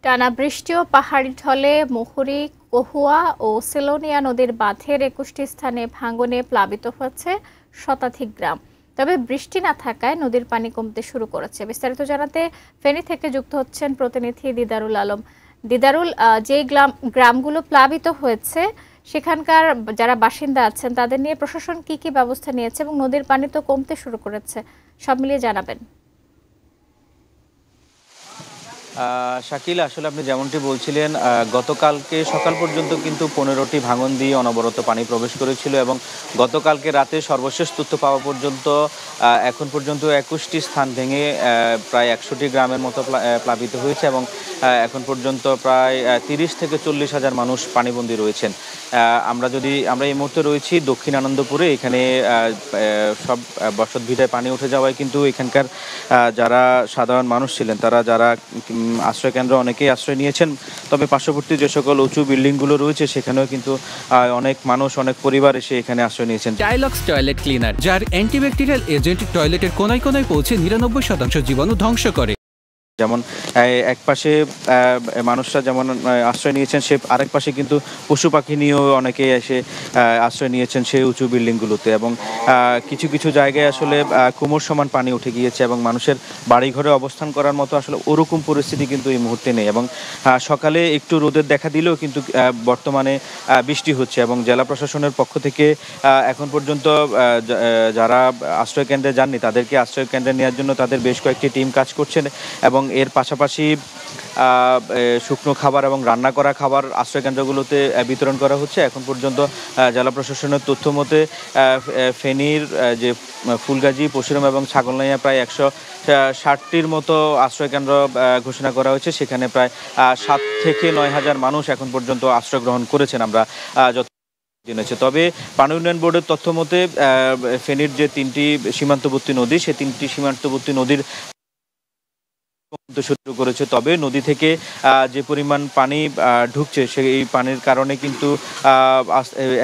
টানা বৃষ্টি ও পাহাড়ি ঢলে মুহুরী, কহুয়া ও সেলোনিয়া নদীর বাঁধের ২১টি স্থানে ভাঙনে প্লাবিত হয়েছে শতাধিক গ্রাম। তবে বৃষ্টি না থাকায় নদীর পানি কমতে শুরু করেছে। বিস্তারিত জানাতে ফেনী থেকে যুক্ত হচ্ছেন প্রতিনিধি দিদারুল আলম। দিদারুল, যে গ্রামগুলো প্লাবিত হয়েছে সেখানকার যারা বাসিন্দা আছেন তাদের নিয়ে প্রশাসন কি ব্যবস্থা নিয়েছে এবং নদীর পানি তো কমতে শুরু করেছে, সব মিলিয়ে জানাবেন। শাকিল, আসলে আপনি যেমনটি বলছিলেন, গতকালকে সকাল পর্যন্ত কিন্তু ১৫টি ভাঙন দিয়ে অনবরত পানি প্রবেশ করেছিল এবং গতকালকে রাতে সর্বশেষ তথ্য পাওয়া পর্যন্ত এখন পর্যন্ত ২১টি স্থান ভেঙে প্রায় ১০০টি গ্রামের মতো প্লাবিত হয়েছে এবং এখন পর্যন্ত প্রায় ৩০ থেকে ৪০ হাজার মানুষ পানিবন্দী রয়েছেন। আমরা এই মুহূর্তে রয়েছি দক্ষিণ আনন্দপুরে। এখানে সব বসতভিটায় পানি উঠে যাওয়ায় কিন্তু এখানকার যারা সাধারণ মানুষ ছিলেন, যারা আশ্রয় কেন্দ্র অনেকেই আশ্রয় নিয়েছেন। তবে পার্শ্ববর্তী যে সকল উঁচু বিল্ডিংগুলো রয়েছে সেখানেও কিন্তু অনেক মানুষ, অনেক পরিবার এসে এখানে আশ্রয় নিয়েছেন। ডায়লক্স টয়লেট ক্লিনার, যার অ্যান্টিব্যাকটেরিয়াল এজেন্ট টয়লেটের কোনায় কোনায় পৌঁছে ৯৯% জীবাণু ধ্বংস করে। যেমন এক পাশে মানুষরা যেমন আশ্রয় নিয়েছেন, সে আরেক পাশে কিন্তু পশু পাখি নিয়েও অনেকে এসে আশ্রয় নিয়েছেন সেই উঁচু বিল্ডিংগুলোতে এবং কিছু কিছু জায়গায় আসলে কোমর সমান পানি উঠে গিয়েছে এবং মানুষের বাড়িঘরে অবস্থান করার মতো আসলে ওরকম পরিস্থিতি কিন্তু এই মুহূর্তে নেই। এবং সকালে একটু রোদের দেখা দিলেও কিন্তু বর্তমানে বৃষ্টি হচ্ছে এবং জেলা প্রশাসনের পক্ষ থেকে এখন পর্যন্ত যারা আশ্রয় কেন্দ্রে যাননি তাদেরকে আশ্রয় কেন্দ্রে নেওয়ার জন্য তাদের বেশ কয়েকটি টিম কাজ করছেন এবং এর পাশাপাশি শুকনো খাবার এবং রান্না করা খাবার আশ্রয়কেন্দ্রগুলোতে বিতরণ করা হচ্ছে। এখন পর্যন্ত জেলা প্রশাসনের তথ্য মতে ফেনীর যে ফুলগাজী, পশুরাম এবং ছাগলনাইয়া প্রায় ১৬০টির মতো আশ্রয়কেন্দ্র ঘোষণা করা হয়েছে। সেখানে প্রায় ৭ থেকে ৯ হাজার মানুষ এখন পর্যন্ত আশ্রয় গ্রহণ করেছেন আমরা যত জেনেছি। তবে পানি উন্নয়ন বোর্ডের তথ্য মতে ফেনীর যে ৩টি সীমান্তবর্তী নদী, সেই ৩টি সীমান্তবর্তী নদীর শুরু করেছে। তবে নদী থেকে যে পরিমাণ পানি ঢুকছে সেই পানির কারণে কিন্তু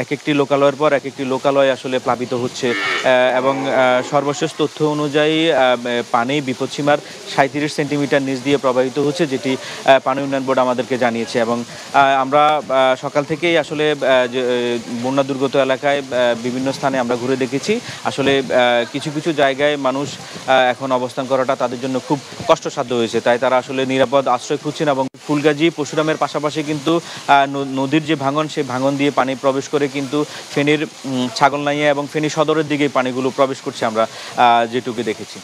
এক একটি লোকালয়ের পর এক একটি লোকালয় আসলে প্লাবিত হচ্ছে এবং সর্বশেষ তথ্য অনুযায়ী পানি বিপদসীমার ৩৭ সেন্টিমিটার নিচ দিয়ে প্রবাহিত হচ্ছে, যেটি পানি উন্নয়ন বোর্ড আমাদেরকে জানিয়েছে। এবং আমরা সকাল থেকেই আসলে বন্যা দুর্গত এলাকায় বিভিন্ন স্থানে আমরা ঘুরে দেখেছি। আসলে কিছু কিছু জায়গায় মানুষ এখন অবস্থান করাটা তাদের জন্য খুব কষ্টসাধ্য হয়েছে, তাই তারা আসলে নিরাপদ আশ্রয় খুঁজছেন। এবং ফুলগাজী, পশুরামের পাশাপাশি কিন্তু নদীর যে ভাঙন, সেই ভাঙন দিয়ে পানি প্রবেশ করে কিন্তু ফেনীর ছাগলনাইয়া এবং ফেনী সদরের দিকে পানিগুলো প্রবেশ করছে, আমরা যেটুকু দেখেছি।